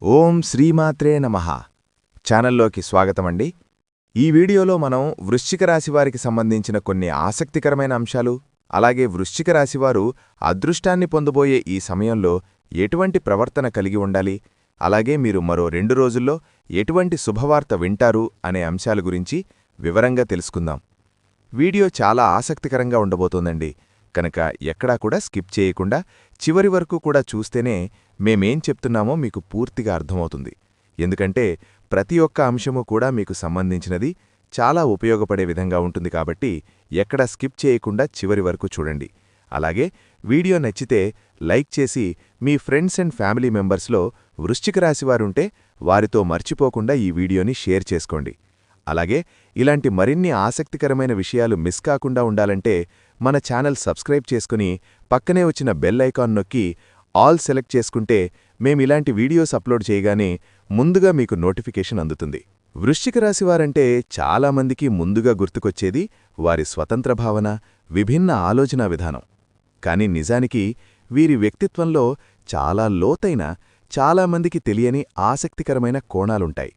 ఓం శ్రీమాత్రే నమః ఛానల్లోకి స్వాగతమండి. ఈ వీడియోలో మనం వృశ్చిక రాశివారికి సంబంధించిన కొన్ని ఆసక్తికరమైన అంశాలు, అలాగే వృశ్చిక రాశివారు అదృష్టాన్ని పొందబోయే ఈ సమయంలో ఎటువంటి ప్రవర్తన కలిగి ఉండాలి, అలాగే మీరు మరో 2 రోజుల్లో ఎటువంటి శుభవార్త వింటారు అనే అంశాల గురించి వివరంగా తెలుసుకుందాం. వీడియో చాలా ఆసక్తికరంగా ఉండబోతోందండి. కనుక ఎక్కడా కూడా స్కిప్ చేయకుండా చివరి వరకు కూడా చూస్తేనే మేమేం చెప్తున్నామో మీకు పూర్తిగా అర్థమవుతుంది. ఎందుకంటే ప్రతి ఒక్క అంశము కూడా మీకు సంబంధించినది, చాలా ఉపయోగపడే విధంగా ఉంటుంది. కాబట్టి ఎక్కడా స్కిప్ చేయకుండా చివరి వరకు చూడండి. అలాగే వీడియో నచ్చితే లైక్ చేసి మీ ఫ్రెండ్స్ అండ్ ఫ్యామిలీ మెంబర్స్లో వృశ్చిక రాశివారుంటే వారితో మర్చిపోకుండా ఈ వీడియోని షేర్ చేసుకోండి. అలాగే ఇలాంటి మరిన్ని ఆసక్తికరమైన విషయాలు మిస్ కాకుండా ఉండాలంటే మన ఛానల్ సబ్స్క్రైబ్ చేసుకుని పక్కనే వచ్చిన బెల్ ఐకాన్ నొక్కి ఆల్ సెలెక్ట్ చేసుకుంటే మేమిలాంటి వీడియోస్ అప్లోడ్ చేయగానే ముందుగా మీకు నోటిఫికేషన్ అందుతుంది. వృశ్చిక రాశివారంటే చాలామందికి ముందుగా గుర్తుకొచ్చేది వారి స్వతంత్ర భావన, విభిన్న ఆలోచనా విధానం. కాని నిజానికి వీరి వ్యక్తిత్వంలో చాలా లోతైన, చాలామందికి తెలియని ఆసక్తికరమైన కోణాలుంటాయి.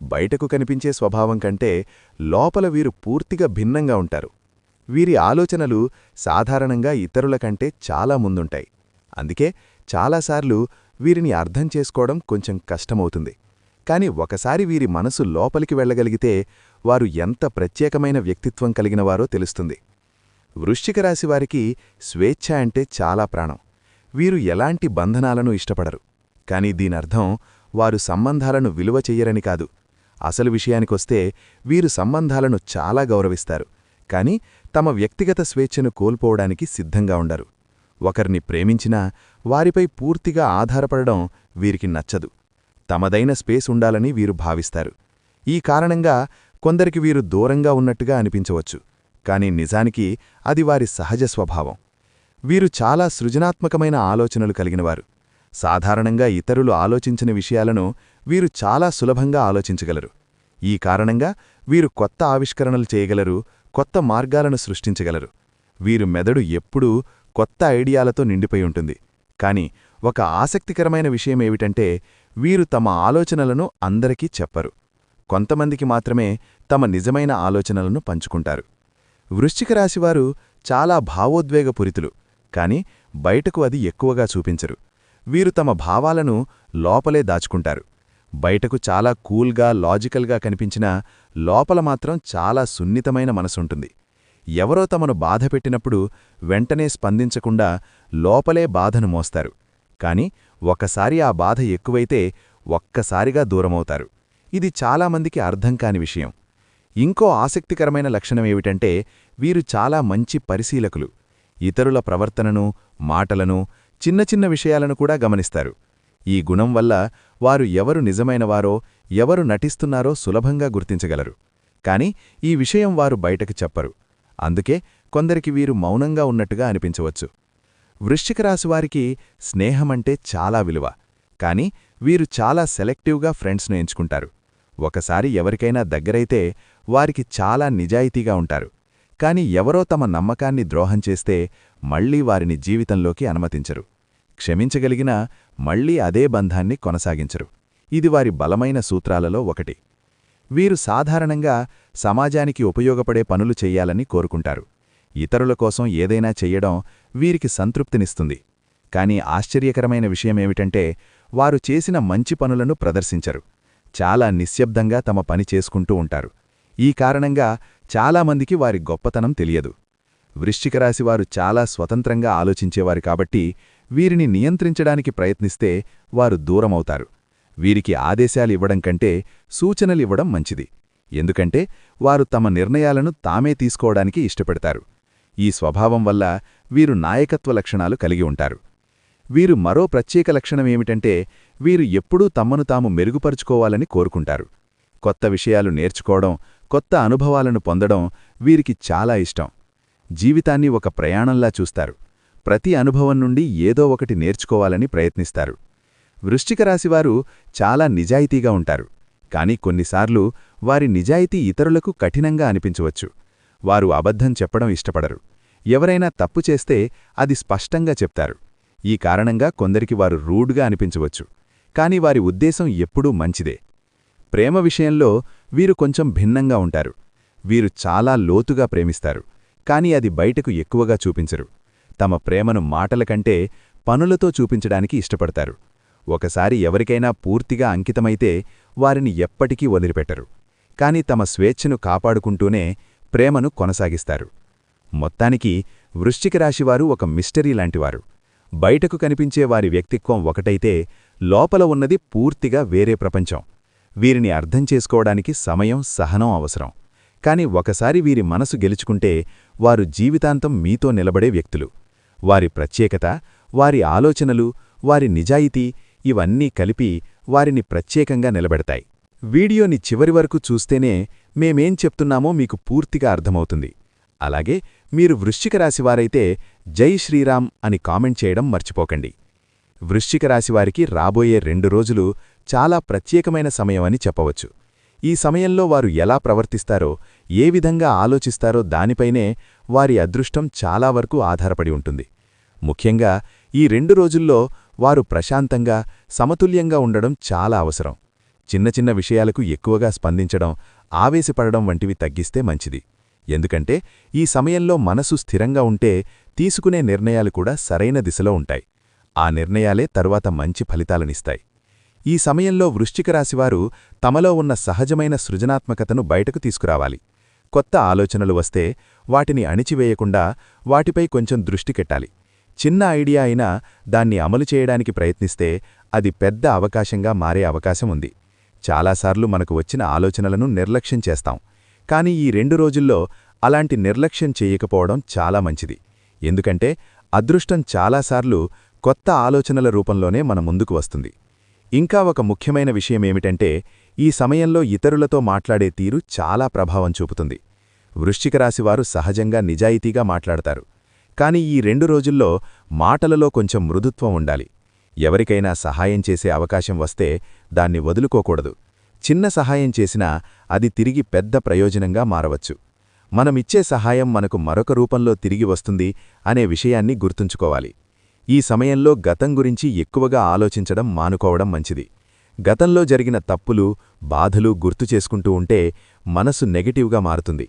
బయటకు కనిపించే స్వభావం కంటే లోపల వీరు పూర్తిగా భిన్నంగా ఉంటారు. వీరి ఆలోచనలు సాధారణంగా ఇతరుల కంటే చాలా ముందుంటాయి. అందుకే చాలాసార్లు వీరిని అర్థం చేసుకోవడం కొంచెం కష్టమవుతుంది. కాని ఒకసారి వీరి మనసు లోపలికి వెళ్లగలిగితే వారు ఎంత ప్రత్యేకమైన వ్యక్తిత్వం కలిగినవారో తెలుస్తుంది. వృశ్చిక రాశివారికి స్వేచ్ఛ అంటే చాలా ప్రాణం. వీరు ఎలాంటి బంధనాలను ఇష్టపడరు. కాని దీనర్థం వారు సంబంధాలను విలువ చెయ్యరని కాదు. అసలు విషయానికొస్తే వీరు సంబంధాలను చాలా గౌరవిస్తారు. కాని తమ వ్యక్తిగత స్వేచ్ఛను కోల్పోవడానికి సిద్ధంగా ఉండరు. ఒకరిని ప్రేమించినా వారిపై పూర్తిగా ఆధారపడడం వీరికి నచ్చదు. తమదైన స్పేస్ ఉండాలని వీరు భావిస్తారు. ఈ కారణంగా కొందరికి వీరు దూరంగా ఉన్నట్టుగా అనిపించవచ్చు. కాని నిజానికి అది వారి సహజ స్వభావం. వీరు చాలా సృజనాత్మకమైన ఆలోచనలు కలిగినవారు. సాధారణంగా ఇతరులు ఆలోచించని విషయాలను వీరు చాలా సులభంగా ఆలోచించగలరు. ఈ కారణంగా వీరు కొత్త ఆవిష్కరణలు చేయగలరు, కొత్త మార్గాలను సృష్టించగలరు. వీరు మెదడు ఎప్పుడూ కొత్త ఐడియాలతో నిండిపోయి ఉంటుంది. కాని ఒక ఆసక్తికరమైన విషయమేమిటంటే వీరు తమ ఆలోచనలను అందరికీ చెప్పరు. కొంతమందికి మాత్రమే తమ నిజమైన ఆలోచనలను పంచుకుంటారు. వృశ్చిక రాశివారు చాలా భావోద్వేగపూరితులు, కాని బయటకు అది ఎక్కువగా చూపించరు. వీరు తమ భావాలను లోపలే దాచుకుంటారు. బయటకు చాలా కూల్గా, లాజికల్గా కనిపించినా లోపల మాత్రం చాలా సున్నితమైన మనసుంటుంది. ఎవరో తమను బాధపెట్టినప్పుడు వెంటనే స్పందించకుండా లోపలే బాధను మోస్తారు. కాని ఒకసారి ఆ బాధ ఎక్కువైతే ఒక్కసారిగా దూరమవుతారు. ఇది చాలామందికి అర్థం కాని విషయం. ఇంకో ఆసక్తికరమైన లక్షణమేమిటంటే వీరు చాలా మంచి పరిశీలకులు. ఇతరుల ప్రవర్తనను, మాటలను, చిన్న చిన్న విషయాలను కూడా గమనిస్తారు. ఈ గుణం వల్ల వారు ఎవరు నిజమైనవారో, ఎవరు నటిస్తున్నారో సులభంగా గుర్తించగలరు. కాని ఈ విషయం వారు బయటకు చెప్పరు. అందుకే కొందరికి వీరు మౌనంగా ఉన్నట్టుగా అనిపించవచ్చు. వృశ్చిక రాశివారికి స్నేహమంటే చాలా విలువ. కాని వీరు చాలా సెలెక్టివ్గా ఫ్రెండ్స్ను ఎంచుకుంటారు. ఒకసారి ఎవరికైనా దగ్గరైతే వారికి చాలా నిజాయితీగా ఉంటారు. కాని ఎవరో తమ నమ్మకాన్ని ద్రోహం చేస్తే మళ్లీ వారిని జీవితంలోకి అనుమతించరు. క్షమించగలిగినా మళ్లీ అదే బంధాన్ని కొనసాగించరు. ఇది వారి బలమైన సూత్రాలలో ఒకటి. వీరు సాధారణంగా సమాజానికి ఉపయోగపడే పనులు చెయ్యాలని కోరుకుంటారు. ఇతరుల కోసం ఏదైనా చెయ్యడం వీరికి సంతృప్తినిస్తుంది. కాని ఆశ్చర్యకరమైన విషయమేమిటంటే వారు చేసిన మంచి పనులను ప్రదర్శించరు. చాలా నిశ్శబ్దంగా తమ పని చేసుకుంటూ ఉంటారు. ఈ కారణంగా చాలామందికి వారి గొప్పతనం తెలియదు. వృశ్చిక రాశివారు చాలా స్వతంత్రంగా ఆలోచించేవారు కాబట్టి వీరిని నియంత్రించడానికి ప్రయత్నిస్తే వారు దూరమవుతారు. వీరికి ఆదేశాలివ్వడం కంటే సూచనలివ్వడం మంచిది. ఎందుకంటే వారు తమ నిర్ణయాలను తామే తీసుకోవడానికి ఇష్టపడతారు. ఈ స్వభావం వల్ల వీరు నాయకత్వ లక్షణాలు కలిగి ఉంటారు. వీరు మరో ప్రత్యేక లక్షణమేమిటంటే వీరు ఎప్పుడూ తమను తాము మెరుగుపరుచుకోవాలని కోరుకుంటారు. కొత్త విషయాలు నేర్చుకోవడం, కొత్త అనుభవాలను పొందడం వీరికి చాలా ఇష్టం. జీవితాన్ని ఒక ప్రయాణంలా చూస్తారు. ప్రతి అనుభవం నుండి ఏదో ఒకటి నేర్చుకోవాలని ప్రయత్నిస్తారు. వృశ్చిక రాశివారు చాలా నిజాయితీగా ఉంటారు. కాని కొన్నిసార్లు వారి నిజాయితీ ఇతరులకు కఠినంగా అనిపించవచ్చు. వారు అబద్ధం చెప్పడం ఇష్టపడరు. ఎవరైనా తప్పు చేస్తే అది స్పష్టంగా చెప్తారు. ఈ కారణంగా కొందరికి వారు రూడ్గా అనిపించవచ్చు. కాని వారి ఉద్దేశం ఎప్పుడూ మంచిదే. ప్రేమ విషయంలో వీరు కొంచెం భిన్నంగా ఉంటారు. వీరు చాలా లోతుగా ప్రేమిస్తారు, కాని అది బయటకు ఎక్కువగా చూపించరు. తమ ప్రేమను మాటల కంటే పనులతో చూపించడానికి ఇష్టపడతారు. ఒకసారి ఎవరికైనా పూర్తిగా అంకితమైతే వారిని ఎప్పటికీ వదిలిపెట్టరు. కాని తమ స్వేచ్ఛను కాపాడుకుంటూనే ప్రేమను కొనసాగిస్తారు. మొత్తానికి వృశ్చిక రాశివారు ఒక మిస్టరీ లాంటివారు. బయటకు కనిపించే వారి వ్యక్తిత్వం ఒకటైతే లోపల ఉన్నది పూర్తిగా వేరే ప్రపంచం. వీరిని అర్థం చేసుకోవడానికి సమయం, సహనం అవసరం. కాని ఒకసారి వీరి మనసు గెలుచుకుంటే వారు జీవితాంతం మీతో నిలబడే వ్యక్తులు. వారి ప్రత్యేకత, వారి ఆలోచనలు, వారి నిజాయితీ ఇవన్నీ కలిపి వారిని ప్రత్యేకంగా నిలబెడతాయి. వీడియోని చివరి వరకు చూస్తేనే మేమేం చెప్తున్నామో మీకు పూర్తిగా అర్థమవుతుంది. అలాగే మీరు వృశ్చిక రాశివారైతే జై శ్రీరామ్ అని కామెంట్ చేయడం మర్చిపోకండి. వృశ్చిక రాశివారికి రాబోయే 2 రోజులు చాలా ప్రత్యేకమైన సమయమని చెప్పవచ్చు. ఈ సమయంలో వారు ఎలా ప్రవర్తిస్తారో, ఏ విధంగా ఆలోచిస్తారో దానిపైనే వారి అదృష్టం చాలా వరకు ఆధారపడి ఉంటుంది. ముఖ్యంగా ఈ 2 రోజుల్లో వారు ప్రశాంతంగా, సమతుల్యంగా ఉండడం చాలా అవసరం. చిన్న చిన్న విషయాలకు ఎక్కువగా స్పందించడం, ఆవేశపడడం వంటివి తగ్గిస్తే మంచిది. ఎందుకంటే ఈ సమయంలో మనసు స్థిరంగా ఉంటే తీసుకునే నిర్ణయాలు కూడా సరైన దిశలో ఉంటాయి. ఆ నిర్ణయాలే తరువాత మంచి ఫలితాలనిస్తాయి. ఈ సమయంలో వృశ్చిక రాశివారు తమలో ఉన్న సహజమైన సృజనాత్మకతను బయటకు తీసుకురావాలి. కొత్త ఆలోచనలు వస్తే వాటిని అణిచివేయకుండా వాటిపై కొంచెం దృష్టికెట్టాలి. చిన్న ఐడియా అయినా దాన్ని అమలు చేయడానికి ప్రయత్నిస్తే అది పెద్ద అవకాశంగా మారే అవకాశం ఉంది. చాలాసార్లు మనకు వచ్చిన ఆలోచనలను నిర్లక్ష్యం చేస్తాం. కాని ఈ 2 రోజుల్లో అలాంటి నిర్లక్ష్యం చేయకపోవడం చాలా మంచిది. ఎందుకంటే అదృష్టం చాలాసార్లు కొత్త ఆలోచనల రూపంలోనే మన ముందుకు వస్తుంది. ఇంకా ఒక ముఖ్యమైన విషయమేమిటంటే ఈ సమయంలో ఇతరులతో మాట్లాడే తీరు చాలా ప్రభావం చూపుతుంది. వృశ్చిక రాశివారు సహజంగా నిజాయితీగా మాట్లాడతారు. కాని ఈ 2 రోజుల్లో మాటలలో కొంచెం మృదుత్వం ఉండాలి. ఎవరికైనా సహాయం చేసే అవకాశం వస్తే దాన్ని వదులుకోకూడదు. చిన్న సహాయం చేసినా అది తిరిగి పెద్ద ప్రయోజనంగా మారవచ్చు. మనమిచ్చే సహాయం మనకు మరొక రూపంలో తిరిగి వస్తుంది అనే విషయాన్ని గుర్తుంచుకోవాలి. ఈ సమయంలో గతం గురించి ఎక్కువగా ఆలోచించడం మానుకోవడం మంచిది. గతంలో జరిగిన తప్పులు, బాధలు గుర్తు చేసుకుంటూ ఉంటే మనసు నెగటివ్గా మారుతుంది.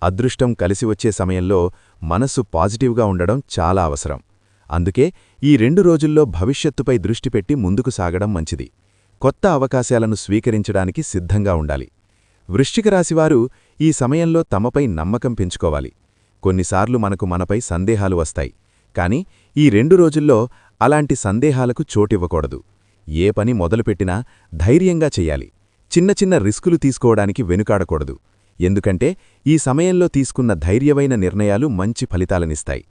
అదృష్టం కలిసి వచ్చే సమయంలో మనసు పాజిటివ్గా ఉండడం చాలా అవసరం. అందుకే ఈ 2 రోజుల్లో భవిష్యత్తుపై దృష్టి పెట్టి ముందుకు సాగడం మంచిది. కొత్త అవకాశాలను స్వీకరించడానికి సిద్ధంగా ఉండాలి. వృశ్చిక రాశివారు ఈ సమయంలో తమపై నమ్మకం పెంచుకోవాలి. కొన్నిసార్లు మనపై సందేహాలు వస్తాయి. కాని ఈ 2 రోజుల్లో అలాంటి సందేహాలకు చోటివ్వకూడదు. ఏ పని మొదలుపెట్టినా ధైర్యంగా చెయ్యాలి. చిన్న చిన్న రిస్కులు తీసుకోవడానికి వెనుకాడకూడదు. ఎందుకంటే ఈ సమయంలో తీసుకున్న ధైర్యమైన నిర్ణయాలు మంచి ఫలితాలనిస్తాయి.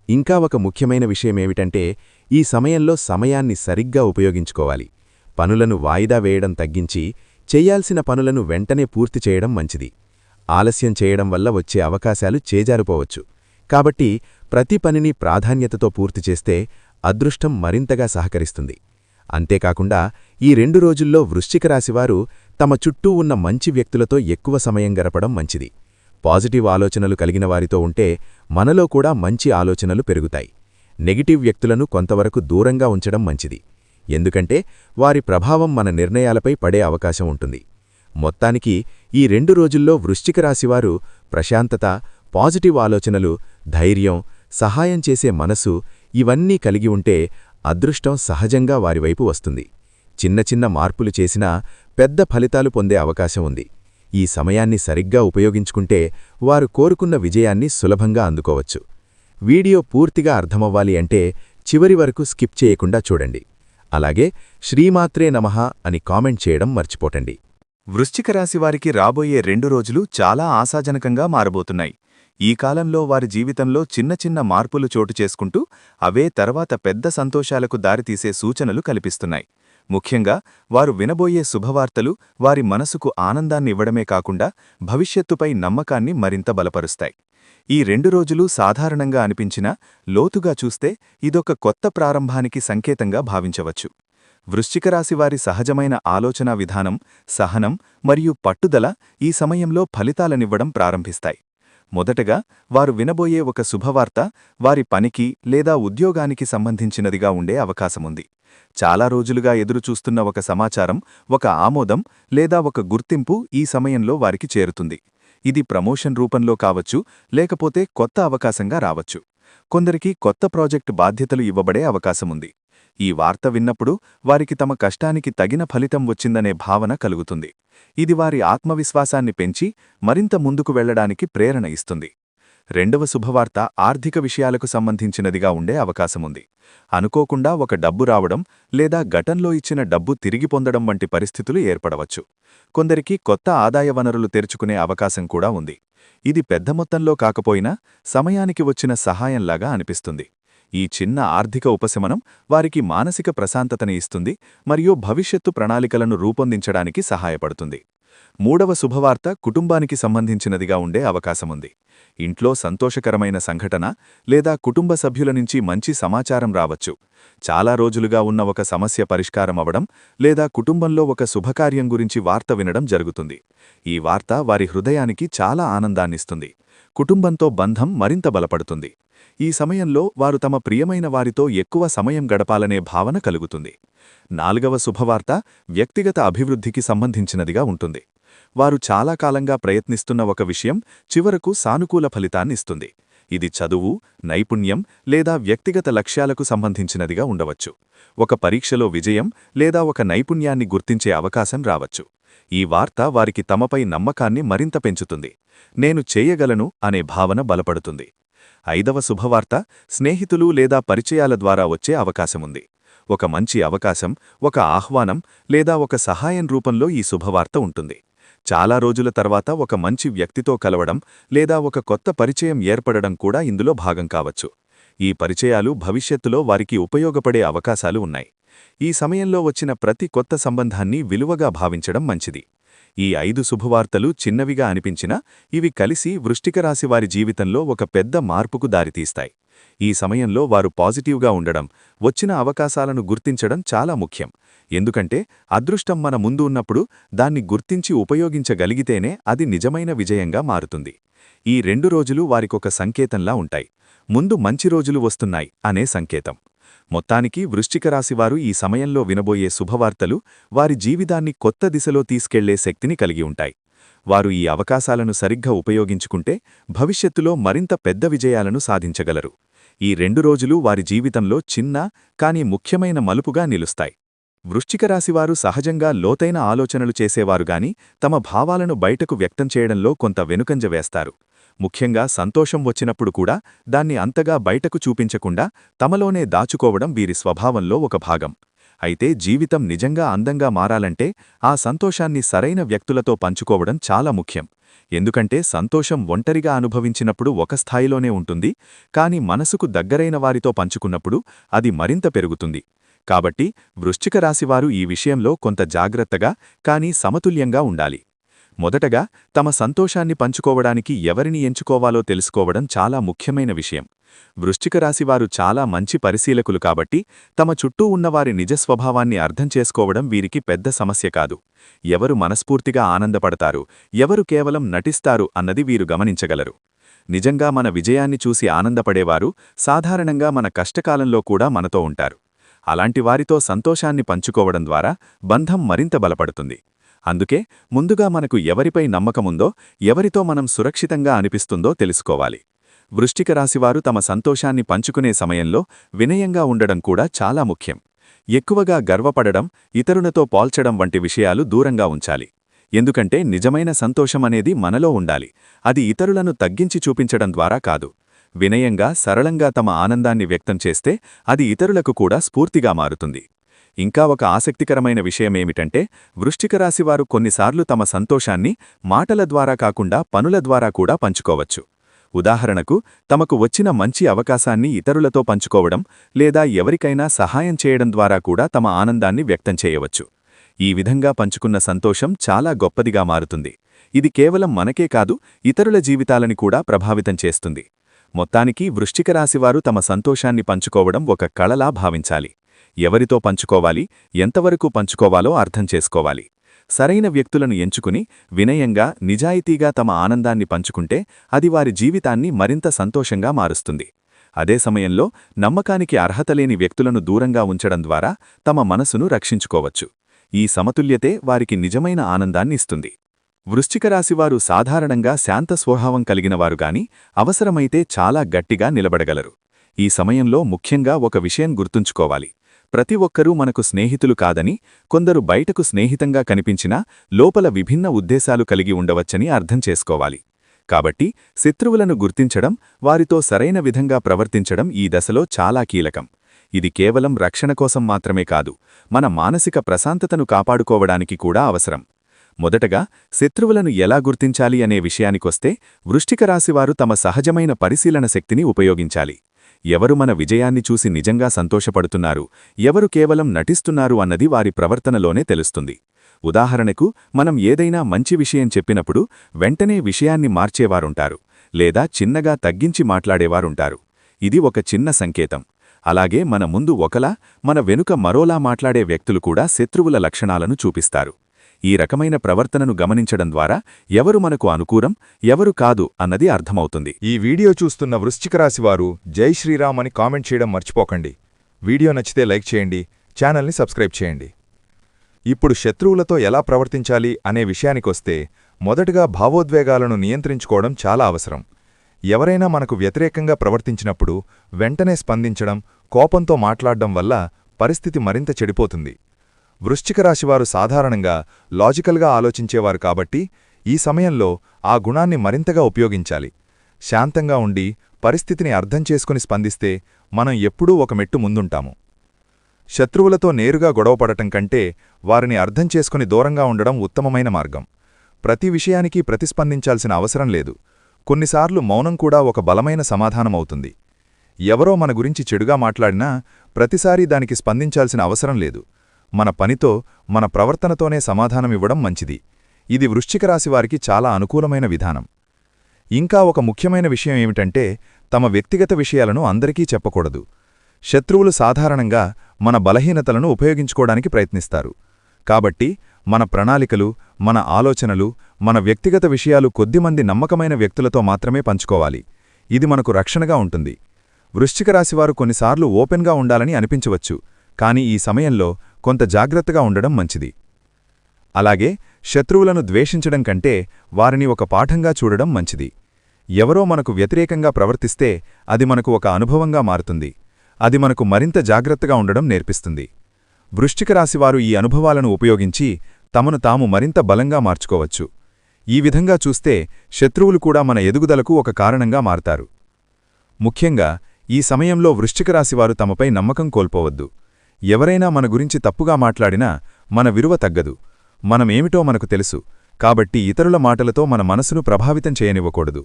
ఇంకా ఒక ముఖ్యమైన విషయమేమిటంటే ఈ సమయంలో సమయాన్ని సరిగ్గా ఉపయోగించుకోవాలి. పనులను వాయిదా వేయడం తగ్గించి చెయ్యాల్సిన పనులను వెంటనే పూర్తి చేయడం మంచిది. ఆలస్యం చేయడం వల్ల వచ్చే అవకాశాలు చేజారిపోవచ్చు. కాబట్టి ప్రతి పనిని ప్రాధాన్యతతో పూర్తి చేస్తే అదృష్టం మరింతగా సహకరిస్తుంది. అంతేకాకుండా ఈ 2 రోజుల్లో వృశ్చిక రాశివారు తమ చుట్టూ ఉన్న మంచి వ్యక్తులతో ఎక్కువ సమయం గడపడం మంచిది. పాజిటివ్ ఆలోచనలు కలిగిన వారితో ఉంటే మనలో కూడా మంచి ఆలోచనలు పెరుగుతాయి. నెగిటివ్ వ్యక్తులను కొంతవరకు దూరంగా ఉంచడం మంచిది. ఎందుకంటే వారి ప్రభావం మన నిర్ణయాలపై పడే అవకాశం ఉంటుంది. మొత్తానికి ఈ 2 రోజుల్లో వృశ్చిక రాశివారు ప్రశాంతత, పాజిటివ్ ఆలోచనలు, ధైర్యం, సహాయం చేసే మనసు ఇవన్నీ కలిగి ఉంటే అదృష్టం సహజంగా వారివైపు వస్తుంది. చిన్న చిన్న మార్పులు చేసినా పెద్ద ఫలితాలు పొందే అవకాశం ఉంది. ఈ సమయాన్ని సరిగ్గా ఉపయోగించుకుంటే వారు కోరుకున్న విజయాన్ని సులభంగా అందుకోవచ్చు. వీడియో పూర్తిగా అర్థమవ్వాలి అంటే చివరి వరకు స్కిప్ చేయకుండా చూడండి. అలాగే శ్రీమాత్రే నమః అని కామెంట్ చేయడం మర్చిపోకండి. వృశ్చిక రాశివారికి రాబోయే 2 రోజులు చాలా ఆశాజనకంగా మారబోతున్నాయి. ఈ కాలంలో వారి జీవితంలో చిన్న చిన్న మార్పులు చోటు చేసుకుంటూ అవే తర్వాత పెద్ద సంతోషాలకు దారితీసే సూచనలు కల్పిస్తున్నాయి. ముఖ్యంగా వారు వినబోయే శుభవార్తలు వారి మనసుకు ఆనందాన్నివ్వడమే కాకుండా భవిష్యత్తుపై నమ్మకాన్ని మరింత బలపరుస్తాయి. ఈ 2 రోజులు సాధారణంగా అనిపించినా లోతుగా చూస్తే ఇదొక కొత్త ప్రారంభానికి సంకేతంగా భావించవచ్చు. వృశ్చిక రాశివారి సహజమైన ఆలోచనా విధానం, సహనం మరియు పట్టుదల ఈ సమయంలో ఫలితాలనివ్వడం ప్రారంభిస్తాయి. మొదటగా వారు వినబోయే ఒక శుభవార్త వారి పనికి లేదా ఉద్యోగానికి సంబంధించినదిగా ఉండే అవకాశముంది. చాలా రోజులుగా ఎదురుచూస్తున్న ఒక సమాచారం, ఒక ఆమోదం లేదా ఒక గుర్తింపు ఈ సమయంలో వారికి చేరుతుంది. ఇది ప్రమోషన్ రూపంలో కావచ్చు, లేకపోతే కొత్త అవకాశంగా రావచ్చు. కొందరికి కొత్త ప్రాజెక్టు బాధ్యతలు ఇవ్వబడే అవకాశముంది. ఈ వార్త విన్నప్పుడు వారికి తమ కష్టానికి తగిన ఫలితం వచ్చిందనే భావన కలుగుతుంది. ఇది వారి ఆత్మవిశ్వాసాన్ని పెంచి మరింత ముందుకు వెళ్లడానికి ప్రేరణ ఇస్తుంది. రెండవ శుభవార్త ఆర్థిక విషయాలకు సంబంధించినదిగా ఉండే అవకాశముంది. అనుకోకుండా ఒక డబ్బు రావడం లేదా గతంలో ఇచ్చిన డబ్బు తిరిగి పొందడం వంటి పరిస్థితులు ఏర్పడవచ్చు. కొందరికి కొత్త ఆదాయ వనరులు తెరుచుకునే అవకాశం కూడా ఉంది. ఇది పెద్ద మొత్తంలో కాకపోయినా సమయానికి వచ్చిన సహాయంలాగా అనిపిస్తుంది. ఈ చిన్న ఆర్థిక ఉపశమనం వారికి మానసిక ప్రశాంతతని ఇస్తుంది మరియు భవిష్యత్తు ప్రణాళికలను రూపొందించడానికి సహాయపడుతుంది. మూడవ శుభవార్త కుటుంబానికి సంబంధించినదిగా ఉండే అవకాశముంది. ఇంట్లో సంతోషకరమైన సంఘటన లేదా కుటుంబ సభ్యుల నుంచి మంచి సమాచారం రావచ్చు. చాలా రోజులుగా ఉన్న ఒక సమస్య పరిష్కారం అవడం లేదా కుటుంబంలో ఒక శుభకార్యం గురించి వార్త వినడం జరుగుతుంది. ఈ వార్త వారి హృదయానికి చాలా ఆనందాన్నిస్తుంది. కుటుంబంతో బంధం మరింత బలపడుతుంది. ఈ సమయంలో వారు తమ ప్రియమైన వారితో ఎక్కువ సమయం గడపాలనే భావన కలుగుతుంది. నాలుగవ శుభవార్త వ్యక్తిగత అభివృద్ధికి సంబంధించినదిగా ఉంటుంది. వారు చాలా కాలంగా ప్రయత్నిస్తున్న ఒక విషయం చివరకు సానుకూల ఫలితాన్నిస్తుంది. ఇది చదువు, నైపుణ్యం లేదా వ్యక్తిగత లక్ష్యాలకు సంబంధించినదిగా ఉండవచ్చు. ఒక పరీక్షలో విజయం లేదా ఒక నైపుణ్యాన్ని గుర్తించే అవకాశం రావచ్చు. ఈ వార్త వారికి తమపై నమ్మకాన్ని మరింత పెంచుతుంది. నేను చేయగలను అనే భావన బలపడుతుంది. ఐదవ శుభవార్త స్నేహితులు లేదా పరిచయాల ద్వారా వచ్చే అవకాశముంది. ఒక మంచి అవకాశం, ఒక ఆహ్వానం లేదా ఒక సహాయం రూపంలో ఈ శుభవార్త ఉంటుంది. చాలా రోజుల తర్వాత ఒక మంచి వ్యక్తితో కలవడం లేదా ఒక కొత్త పరిచయం ఏర్పడడం కూడా ఇందులో భాగం కావచ్చు. ఈ పరిచయాలు భవిష్యత్తులో వారికి ఉపయోగపడే అవకాశాలు ఉన్నాయి. ఈ సమయంలో వచ్చిన ప్రతి కొత్త సంబంధాన్ని విలువగా భావించడం మంచిది. ఈ 5 శుభవార్తలు చిన్నవిగా అనిపించినా ఇవి కలిసి వృశ్చిక రాశి వారి జీవితంలో ఒక పెద్ద మార్పుకు దారితీస్తాయి. ఈ సమయంలో వారు పాజిటివ్గా ఉండడం, వచ్చిన అవకాశాలను గుర్తించడం చాలా ముఖ్యం. ఎందుకంటే అదృష్టం మన ముందు ఉన్నప్పుడు దాన్ని గుర్తించి ఉపయోగించగలిగితేనే అది నిజమైన విజయంగా మారుతుంది. ఈ 2 రోజులు వారికొక సంకేతంలా ఉంటాయి. ముందు మంచి రోజులు వస్తున్నాయి అనే సంకేతం. మొత్తానికి వృశ్చిక రాశివారు ఈ సమయంలో వినబోయే శుభవార్తలు వారి జీవితాన్ని కొత్త దిశలో తీసుకెళ్లే శక్తిని కలిగి ఉంటాయి. వారు ఈ అవకాశాలను సరిగ్గా ఉపయోగించుకుంటే భవిష్యత్తులో మరింత పెద్ద విజయాలను సాధించగలరు. ఈ 2 రోజులు వారి జీవితంలో చిన్న కానీ ముఖ్యమైన మలుపుగా నిలుస్తాయి. వృశ్చిక రాశివారు సహజంగా లోతైన ఆలోచనలు చేసేవారుగాని తమ భావాలను బయటకు వ్యక్తం చేయడంలో కొంత వెనుకంజ వేస్తారు. ముఖ్యంగా సంతోషం వచ్చినప్పుడు కూడా దాన్ని అంతగా బయటకు చూపించకుండా తమలోనే దాచుకోవడం వీరి స్వభావంలో ఒక భాగం. అయితే జీవితం నిజంగా అందంగా మారాలంటే ఆ సంతోషాన్ని సరైన వ్యక్తులతో పంచుకోవడం చాలా ముఖ్యం. ఎందుకంటే సంతోషం ఒంటరిగా అనుభవించినప్పుడు ఒక స్థాయిలోనే ఉంటుంది, కానీ మనసుకు దగ్గరైన వారితో పంచుకున్నప్పుడు అది మరింత పెరుగుతుంది. కాబట్టి వృశ్చిక రాశివారు ఈ విషయంలో కొంత జాగ్రత్తగా కానీ సమతుల్యంగా ఉండాలి. మొదటగా తమ సంతోషాన్ని పంచుకోవడానికి ఎవరిని ఎంచుకోవాలో తెలుసుకోవడం చాలా ముఖ్యమైన విషయం. వృశ్చిక రాశివారు చాలా మంచి పరిశీలకులు కాబట్టి తమ చుట్టూ ఉన్నవారి నిజ స్వభావాన్ని అర్థం చేసుకోవడం వీరికి పెద్ద సమస్య కాదు. ఎవరు మనస్ఫూర్తిగా ఆనందపడతారు, ఎవరు కేవలం నటిస్తారు అన్నది వీరు గమనించగలరు. నిజంగా మన విజయాన్ని చూసి ఆనందపడేవారు సాధారణంగా మన కష్టకాలంలో కూడా మనతో ఉంటారు. అలాంటి వారితో సంతోషాన్ని పంచుకోవడం ద్వారా బంధం మరింత బలపడుతుంది. అందుకే ముందుగా మనకు ఎవరిపై నమ్మకముందో, ఎవరితో మనం సురక్షితంగా అనిపిస్తుందో తెలుసుకోవాలి. వృశ్చిక రాశివారు తమ సంతోషాన్ని పంచుకునే సమయంలో వినయంగా ఉండడం కూడా చాలా ముఖ్యం. ఎక్కువగా గర్వపడడం, ఇతరులతో పోల్చడం వంటి విషయాలు దూరంగా ఉంచాలి. ఎందుకంటే నిజమైన సంతోషం అనేది మనలో ఉండాలి, అది ఇతరులను తగ్గించి చూపించడం ద్వారా కాదు. వినయంగా, సరళంగా తమ ఆనందాన్ని వ్యక్తం చేస్తే అది ఇతరులకు కూడా స్ఫూర్తిగా మారుతుంది. ఇంకా ఒక ఆసక్తికరమైన విషయమేమిటంటే వృశ్చిక రాశివారు కొన్నిసార్లు తమ సంతోషాన్ని మాటల ద్వారా కాకుండా పనుల ద్వారా కూడా పంచుకోవచ్చు. ఉదాహరణకు, తమకు వచ్చిన మంచి అవకాశాన్ని ఇతరులతో పంచుకోవడం లేదా ఎవరికైనా సహాయం చేయడం ద్వారా కూడా తమ ఆనందాన్ని వ్యక్తం చేయవచ్చు. ఈ విధంగా పంచుకున్న సంతోషం చాలా గొప్పదిగా మారుతుంది. ఇది కేవలం మనకే కాదు, ఇతరుల జీవితాలని కూడా ప్రభావితం చేస్తుంది. మొత్తానికి వృశ్చిక రాశివారు తమ సంతోషాన్ని పంచుకోవడం ఒక కళలా భావించాలి. ఎవరితో పంచుకోవాలి, ఎంతవరకు పంచుకోవాలో అర్థం చేసుకోవాలి. సరైన వ్యక్తులను ఎంచుకుని వినయంగా నిజాయితీగా తమ ఆనందాన్ని పంచుకుంటే అది వారి జీవితాన్ని మరింత సంతోషంగా మారుస్తుంది. అదే సమయంలో నమ్మకానికి అర్హత లేని వ్యక్తులను దూరంగా ఉంచడం ద్వారా తమ మనసును రక్షించుకోవచ్చు. ఈ సమతుల్యతే వారికి నిజమైన ఆనందాన్ని ఇస్తుంది. వృశ్చిక రాశివారు సాధారణంగా శాంత స్వభావం కలిగినవారుగాని అవసరమైతే చాలా గట్టిగా నిలబడగలరు. ఈ సమయంలో ముఖ్యంగా ఒక విషయం గుర్తుంచుకోవాలి. ప్రతి ఒక్కరూ మనకు స్నేహితులు కాదని, కొందరు బయటకు స్నేహితంగా కనిపించినా లోపల విభిన్న ఉద్దేశాలు కలిగి ఉండవచ్చని అర్థం చేసుకోవాలి. కాబట్టి శత్రువులను గుర్తించడం, వారితో సరైన విధంగా ప్రవర్తించడం ఈ దశలో చాలా కీలకం. ఇది కేవలం రక్షణ కోసం మాత్రమే కాదు, మన మానసిక ప్రశాంతతను కాపాడుకోవడానికి కూడా అవసరం. మొదటగా శత్రువులను ఎలా గుర్తించాలి అనే విషయానికొస్తే వృశ్చిక రాశివారు తమ సహజమైన పరిశీలన శక్తిని ఉపయోగించాలి. ఎవరు మన విజయాన్ని చూసి నిజంగా సంతోషపడుతున్నారు, ఎవరు కేవలం నటిస్తున్నారు అన్నది వారి ప్రవర్తనలోనే తెలుస్తుంది. ఉదాహరణకు, మనం ఏదైనా మంచి విషయం చెప్పినప్పుడు వెంటనే విషయాన్ని మార్చేవారుంటారు, లేదా చిన్నగా తగ్గించి మాట్లాడేవారుంటారు. ఇది ఒక చిన్న సంకేతం. అలాగే మన ముందు ఒకలా, మన వెనుక మరోలా మాట్లాడే వ్యక్తులు కూడా శత్రువుల లక్షణాలను చూపిస్తారు. ఈ రకమైన ప్రవర్తనను గమనించడం ద్వారా ఎవరు మనకు అనుకూలం, ఎవరు కాదు అన్నది అర్థమవుతుంది. ఈ వీడియో చూస్తున్న వృశ్చిక రాశివారు జై శ్రీరామ్ అని కామెంట్ చేయడం మర్చిపోకండి. వీడియో నచ్చితే లైక్ చేయండి, ఛానల్ని సబ్స్క్రైబ్ చేయండి. ఇప్పుడు శత్రువులతో ఎలా ప్రవర్తించాలి అనే విషయానికొస్తే మొదటగా భావోద్వేగాలను నియంత్రించుకోవడం చాలా అవసరం. ఎవరైనా మనకు వ్యతిరేకంగా ప్రవర్తించినప్పుడు వెంటనే స్పందించడం, కోపంతో మాట్లాడడం వల్ల పరిస్థితి మరింత చెడిపోతుంది. వృశ్చిక రాశివారు సాధారణంగా లాజికల్గా ఆలోచించేవారు కాబట్టి ఈ సమయంలో ఆ గుణాన్ని మరింతగా ఉపయోగించాలి. శాంతంగా ఉండి పరిస్థితిని అర్థం చేసుకుని స్పందిస్తే మనం ఎప్పుడూ ఒక మెట్టు ముందుంటాము. శత్రువులతో నేరుగా గొడవపడటం కంటే వారిని అర్థం చేసుకుని దూరంగా ఉండడం ఉత్తమమైన మార్గం. ప్రతి విషయానికి ప్రతిస్పందించాల్సిన అవసరం లేదు. కొన్నిసార్లు మౌనం కూడా ఒక బలమైన సమాధానమవుతుంది. ఎవరో మన గురించి చెడుగా మాట్లాడినా ప్రతిసారీ దానికి స్పందించాల్సిన అవసరం లేదు. మన పనితో, మన ప్రవర్తనతోనే సమాధానమివ్వడం మంచిది. ఇది వృశ్చిక రాశివారికి చాలా అనుకూలమైన విధానం. ఇంకా ఒక ముఖ్యమైన విషయం ఏమిటంటే, తమ వ్యక్తిగత విషయాలను అందరికీ చెప్పకూడదు. శత్రువులు సాధారణంగా మన బలహీనతలను ఉపయోగించుకోవడానికి ప్రయత్నిస్తారు. కాబట్టి మన ప్రణాళికలు, మన ఆలోచనలు, మన వ్యక్తిగత విషయాలు కొద్దిమంది నమ్మకమైన వ్యక్తులతో మాత్రమే పంచుకోవాలి. ఇది మనకు రక్షణగా ఉంటుంది. వృశ్చిక రాశివారు కొన్నిసార్లు ఓపెన్గా ఉండాలని అనిపించవచ్చు, కానీ ఈ సమయంలో కొంత జాగ్రత్తగా ఉండడం మంచిది. అలాగే శత్రువులను ద్వేషించడం కంటే వారిని ఒక పాఠంగా చూడడం మంచిది. ఎవరో మనకు వ్యతిరేకంగా ప్రవర్తిస్తే అది మనకు ఒక అనుభవంగా మారుతుంది. అది మనకు మరింత జాగ్రత్తగా ఉండడం నేర్పిస్తుంది. వృశ్చిక రాశివారు ఈ అనుభవాలను ఉపయోగించి తమను తాము మరింత బలంగా మార్చుకోవచ్చు. ఈ విధంగా చూస్తే శత్రువులు కూడా మన ఎదుగుదలకు ఒక కారణంగా మారతారు. ముఖ్యంగా ఈ సమయంలో వృశ్చిక రాశివారు తమపై నమ్మకం కోల్పోవద్దు. ఎవరైనా మన గురించి తప్పుగా మాట్లాడినా మన విలువ తగ్గదు. మనమేమిటో మనకు తెలుసు, కాబట్టి ఇతరుల మాటలతో మన మనసును ప్రభావితం చేయనివ్వకూడదు.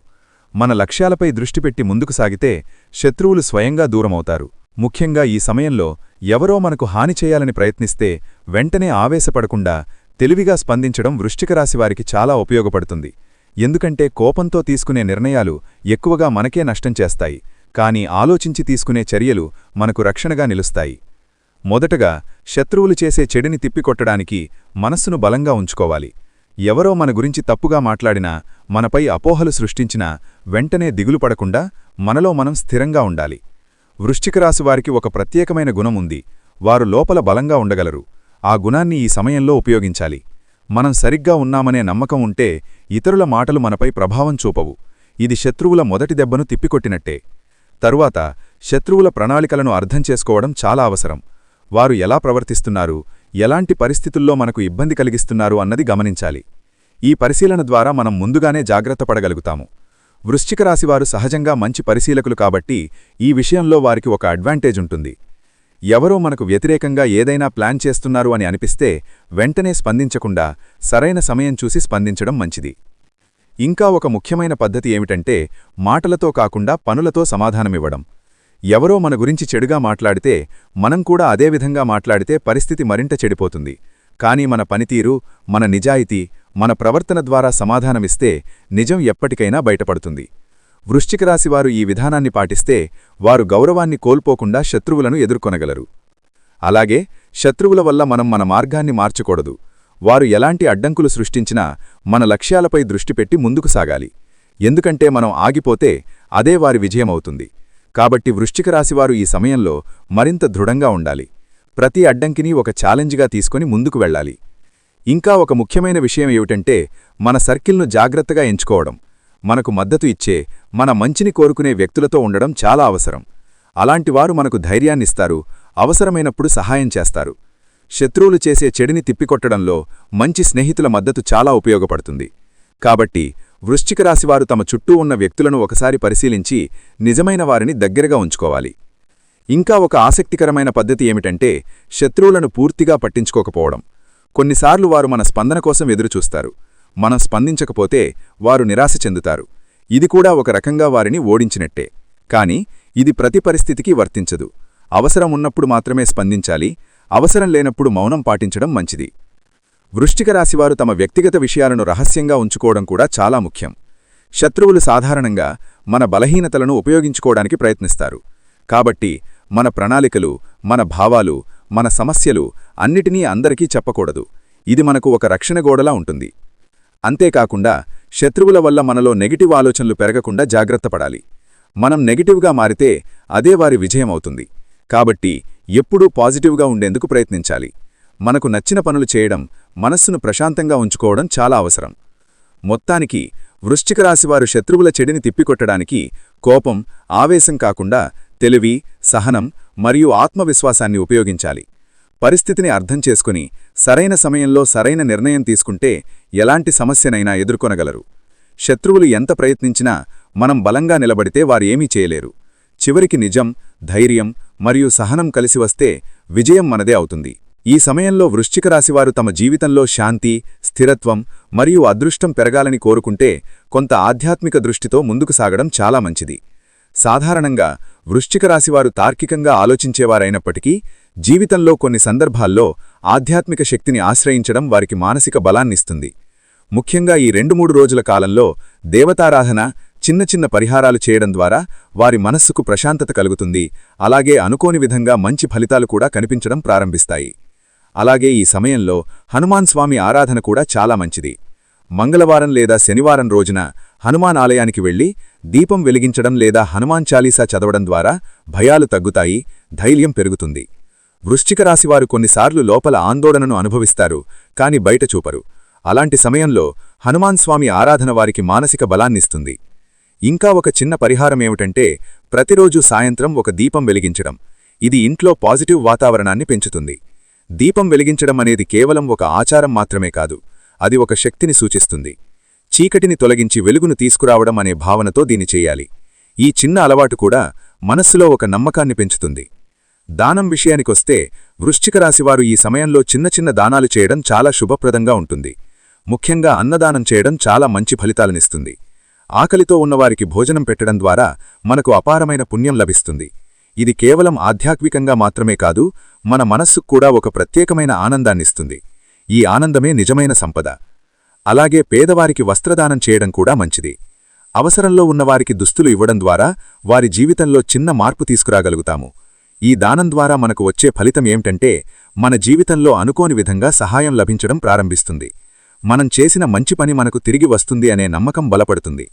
మన లక్ష్యాలపై దృష్టిపెట్టి ముందుకు సాగితే శత్రువులు స్వయంగా దూరమవుతారు. ముఖ్యంగా ఈ సమయంలో ఎవరో మనకు హాని చేయాలని ప్రయత్నిస్తే వెంటనే ఆవేశపడకుండా తెలివిగా స్పందించడం వృశ్చిక రాశివారికి చాలా ఉపయోగపడుతుంది. ఎందుకంటే కోపంతో తీసుకునే నిర్ణయాలు ఎక్కువగా మనకే నష్టం చేస్తాయి, కానీ ఆలోచించి తీసుకునే చర్యలు మనకు రక్షణగా నిలుస్తాయి. మొదటగా శత్రువులు చేసే చెడుని తిప్పికొట్టడానికి మనస్సును బలంగా ఉంచుకోవాలి. ఎవరో మన గురించి తప్పుగా మాట్లాడినా, మనపై అపోహలు సృష్టించినా వెంటనే దిగులు పడకుండా మనలో మనం స్థిరంగా ఉండాలి. వృశ్చిక రాశివారికి ఒక ప్రత్యేకమైన గుణం ఉంది. వారు లోపల బలంగా ఉండగలరు. ఆ గుణాన్ని ఈ సమయంలో ఉపయోగించాలి. మనం సరిగ్గా ఉన్నామనే నమ్మకం ఉంటే ఇతరుల మాటలు మనపై ప్రభావం చూపవు. ఇది శత్రువుల మొదటి దెబ్బను తిప్పికొట్టినట్టే. తరువాత శత్రువుల ప్రణాళికలను అర్థం చేసుకోవడం చాలా అవసరం. వారు ఎలా ప్రవర్తిస్తున్నారు, ఎలాంటి పరిస్థితుల్లో మనకు ఇబ్బంది కలిగిస్తున్నారు అన్నది గమనించాలి. ఈ పరిశీలన ద్వారా మనం ముందుగానే జాగ్రత్త పడగలుగుతాము. వృశ్చిక రాశివారు సహజంగా మంచి పరిశీలకులు కాబట్టి ఈ విషయంలో వారికి ఒక అడ్వాంటేజ్ ఉంటుంది. ఎవరో మనకు వ్యతిరేకంగా ఏదైనా ప్లాన్ చేస్తున్నారు అని అనిపిస్తే వెంటనే స్పందించకుండా సరైన సమయం చూసి స్పందించడం మంచిది. ఇంకా ఒక ముఖ్యమైన పద్ధతి ఏమిటంటే మాటలతో కాకుండా పనులతో సమాధానమివ్వడం. ఎవరో మన గురించి చెడుగా మాట్లాడితే మనం కూడా అదేవిధంగా మాట్లాడితే పరిస్థితి మరింత చెడిపోతుంది. కానీ మన పనితీరు, మన నిజాయితీ, మన ప్రవర్తన ద్వారా సమాధానమిస్తే నిజం ఎప్పటికైనా బయటపడుతుంది. వృశ్చిక రాశివారు ఈ విధానాన్ని పాటిస్తే వారు గౌరవాన్ని కోల్పోకుండా శత్రువులను ఎదుర్కొనగలరు. అలాగే శత్రువుల వల్ల మనం మన మార్గాన్ని మార్చకూడదు. వారు ఎలాంటి అడ్డంకులు సృష్టించినా మన లక్ష్యాలపై దృష్టి పెట్టి ముందుకు సాగాలి. ఎందుకంటే మనం ఆగిపోతే అదే వారి విజయమవుతుంది. కాబట్టి వృశ్చిక రాశివారు ఈ సమయంలో మరింత దృఢంగా ఉండాలి. ప్రతి అడ్డంకిని ఒక ఛాలెంజ్గా తీసుకొని ముందుకు వెళ్ళాలి. ఇంకా ఒక ముఖ్యమైన విషయం ఏమిటంటే మన సర్కిల్ను జాగ్రత్తగా ఎంచుకోవడం. మనకు మద్దతు ఇచ్చే, మన మంచిని కోరుకునే వ్యక్తులతో ఉండడం చాలా అవసరం. అలాంటివారు మనకు ధైర్యాన్నిస్తారు, అవసరమైనప్పుడు సహాయం చేస్తారు. శత్రువులు చేసే చెడిని తిప్పికొట్టడంలో మంచి స్నేహితుల మద్దతు చాలా ఉపయోగపడుతుంది. కాబట్టి వృశ్చిక రాశివారు తమ చుట్టూ ఉన్న వ్యక్తులను ఒకసారి పరిశీలించి నిజమైన వారిని దగ్గరగా ఉంచుకోవాలి. ఇంకా ఒక ఆసక్తికరమైన పద్ధతి ఏమిటంటే శత్రువులను పూర్తిగా పట్టించుకోకపోవడం. కొన్నిసార్లు వారు మన స్పందన కోసం ఎదురుచూస్తారు. మనం స్పందించకపోతే వారు నిరాశ చెందుతారు. ఇది కూడా ఒక రకంగా వారిని ఓడించినట్టే. కాని ఇది ప్రతి పరిస్థితికి వర్తించదు. అవసరం ఉన్నప్పుడు మాత్రమే స్పందించాలి, అవసరం లేనప్పుడు మౌనం పాటించడం మంచిది. వృశ్చిక రాశివారు తమ వ్యక్తిగత విషయాలను రహస్యంగా ఉంచుకోవడం కూడా చాలా ముఖ్యం. శత్రువులు సాధారణంగా మన బలహీనతలను ఉపయోగించుకోవడానికి ప్రయత్నిస్తారు. కాబట్టి మన ప్రణాళికలు, మన భావాలు, మన సమస్యలు అన్నిటినీ అందరికీ చెప్పకూడదు. ఇది మనకు ఒక రక్షణ గోడలా ఉంటుంది. అంతేకాకుండా శత్రువుల వల్ల మనలో నెగిటివ్ ఆలోచనలు పెరగకుండా జాగ్రత్తపడాలి. మనం నెగిటివ్గా మారితే అదే వారి విజయమవుతుంది. కాబట్టి ఎప్పుడూ పాజిటివ్గా ఉండేందుకు ప్రయత్నించాలి. మనకు నచ్చిన పనులు చేయడం, మనస్సును ప్రశాంతంగా ఉంచుకోవడం చాలా అవసరం. మొత్తానికి వృశ్చిక రాశివారు శత్రువుల చెడిని తిప్పికొట్టడానికి కోపం, ఆవేశం కాకుండా తెలివి, సహనం మరియు ఆత్మవిశ్వాసాన్ని ఉపయోగించాలి. పరిస్థితిని అర్థం చేసుకుని సరైన సమయంలో సరైన నిర్ణయం తీసుకుంటే ఎలాంటి సమస్యనైనా ఎదుర్కొనగలరు. శత్రువులు ఎంత ప్రయత్నించినా మనం బలంగా నిలబడితే వారు ఏమీ చేయలేరు. చివరికి నిజం, ధైర్యం మరియు సహనం కలిసి వస్తే విజయం మనదే అవుతుంది. ఈ సమయంలో వృశ్చిక రాశివారు తమ జీవితంలో శాంతి, స్థిరత్వం మరియు అదృష్టం పెరగాలని కోరుకుంటే కొంత ఆధ్యాత్మిక దృష్టితో ముందుకు సాగడం చాలా మంచిది. సాధారణంగా వృశ్చిక రాశివారు తార్కికంగా ఆలోచించేవారైనప్పటికీ జీవితంలో కొన్ని సందర్భాల్లో ఆధ్యాత్మిక శక్తిని ఆశ్రయించడం వారికి మానసిక బలాన్నిస్తుంది. ముఖ్యంగా ఈ 2-3 రోజుల కాలంలో దేవతారాధన, చిన్న చిన్న పరిహారాలు చేయడం ద్వారా వారి మనస్సుకు ప్రశాంతత కలుగుతుంది. అలాగే అనుకోని విధంగా మంచి ఫలితాలు కూడా కనిపించడం ప్రారంభిస్తాయి. అలాగే ఈ సమయంలో హనుమాన్ స్వామి ఆరాధన కూడా చాలా మంచిది. మంగళవారం లేదా శనివారం రోజున హనుమాన్ ఆలయానికి వెళ్లి దీపం వెలిగించడం లేదా హనుమాన్ చాలీసా చదవడం ద్వారా భయాలు తగ్గుతాయి, ధైర్యం పెరుగుతుంది. వృశ్చిక రాశివారు కొన్నిసార్లు లోపల ఆందోళనను అనుభవిస్తారు, కాని బయట చూపరు. అలాంటి సమయంలో హనుమాన్ స్వామి ఆరాధన వారికి మానసిక బలాన్నిస్తుంది. ఇంకా ఒక చిన్న పరిహారమేమిటంటే ప్రతిరోజూ సాయంత్రం ఒక దీపం వెలిగించడం. ఇది ఇంట్లో పాజిటివ్ వాతావరణాన్ని పెంచుతుంది. దీపం వెలిగించడం అనేది కేవలం ఒక ఆచారం మాత్రమే కాదు, అది ఒక శక్తిని సూచిస్తుంది. చీకటిని తొలగించి వెలుగును తీసుకురావడం అనే భావనతో దీని చెయ్యాలి. ఈ చిన్న అలవాటు కూడా మనస్సులో ఒక నమ్మకాన్ని పెంచుతుంది. దానం విషయానికొస్తే వృశ్చిక రాశివారు ఈ సమయంలో చిన్న చిన్న దానాలు చేయడం చాలా శుభప్రదంగా ఉంటుంది. ముఖ్యంగా అన్నదానం చేయడం చాలా మంచి ఫలితాలనిస్తుంది. ఆకలితో ఉన్నవారికి భోజనం పెట్టడం ద్వారా మనకు అపారమైన పుణ్యం లభిస్తుంది. ఇది కేవలం ఆధ్యాత్మికంగా మాత్రమే కాదు, మన మనస్సుకు కూడా ఒక ప్రత్యేకమైన ఆనందాన్నిస్తుంది. ఈ ఆనందమే నిజమైన సంపద. అలాగే పేదవారికి వస్త్రదానం చేయడం కూడా మంచిది. అవసరంలో ఉన్నవారికి దుస్తులు ఇవ్వడం ద్వారా వారి జీవితంలో చిన్న మార్పు తీసుకురాగలుగుతాము. ఈ దానం ద్వారా మనకు వచ్చే ఫలితం ఏమిటంటే మన జీవితంలో అనుకోని విధంగా సహాయం లభించడం ప్రారంభిస్తుంది. మనం చేసిన మంచి పని మనకు తిరిగి వస్తుంది అనే నమ్మకం బలపడుతుంది.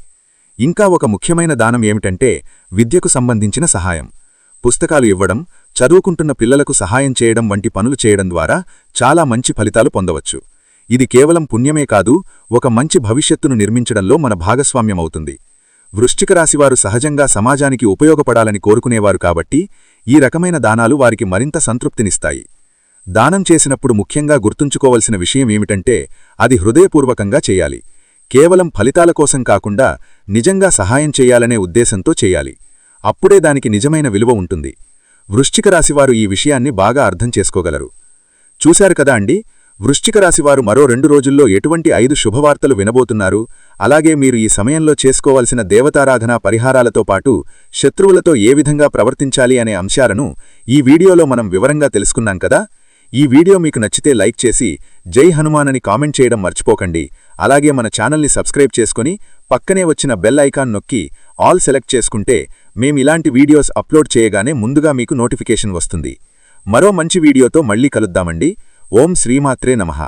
ఇంకా ఒక ముఖ్యమైన దానం ఏమిటంటే విద్యకు సంబంధించిన సహాయం. పుస్తకాలు ఇవ్వడం, చదువుకుంటున్న పిల్లలకు సహాయం చేయడం వంటి పనులు చేయడం ద్వారా చాలా మంచి ఫలితాలు పొందవచ్చు. ఇది కేవలం పుణ్యమే కాదు, ఒక మంచి భవిష్యత్తును నిర్మించడంలో మన భాగస్వామ్యమవుతుంది. వృశ్చిక రాశివారు సహజంగా సమాజానికి ఉపయోగపడాలని కోరుకునేవారు కాబట్టి ఈ రకమైన దానాలు వారికి మరింత సంతృప్తినిస్తాయి. దానం చేసినప్పుడు ముఖ్యంగా గుర్తుంచుకోవలసిన విషయం ఏమిటంటే అది హృదయపూర్వకంగా చేయాలి. కేవలం ఫలితాల కోసం కాకుండా నిజంగా సహాయం చేయాలనే ఉద్దేశంతో చేయాలి. అప్పుడే దానికి నిజమైన విలువ ఉంటుంది. వృశ్చిక రాశివారు ఈ విషయాన్ని బాగా అర్థం చేసుకోగలరు. చూశారు కదా అండి, వృశ్చిక రాశివారు మరో 2 రోజుల్లో ఎటువంటి 5 శుభవార్తలు వినబోతున్నారు. అలాగే మీరు ఈ సమయంలో చేసుకోవాల్సిన దేవతారాధనా పరిహారాలతో పాటు శత్రువులతో ఏ విధంగా ప్రవర్తించాలి అనే అంశాలను ఈ వీడియోలో మనం వివరంగా తెలుసుకున్నాం కదా. ఈ వీడియో మీకు నచ్చితే లైక్ చేసి జై హనుమాన్ అని కామెంట్ చేయడం మర్చిపోకండి. అలాగే మన ఛానల్ని సబ్స్క్రైబ్ చేసుకుని పక్కనే వచ్చిన బెల్ ఐకాన్ నొక్కి ఆల్ సెలెక్ట్ చేసుకుంటే మేమిలాంటి వీడియోస్ అప్లోడ్ చేయగానే ముందుగా మీకు నోటిఫికేషన్ వస్తుంది. మరో మంచి వీడియోతో మళ్ళీ కలుద్దామండి. ఓం శ్రీమాత్రే నమః.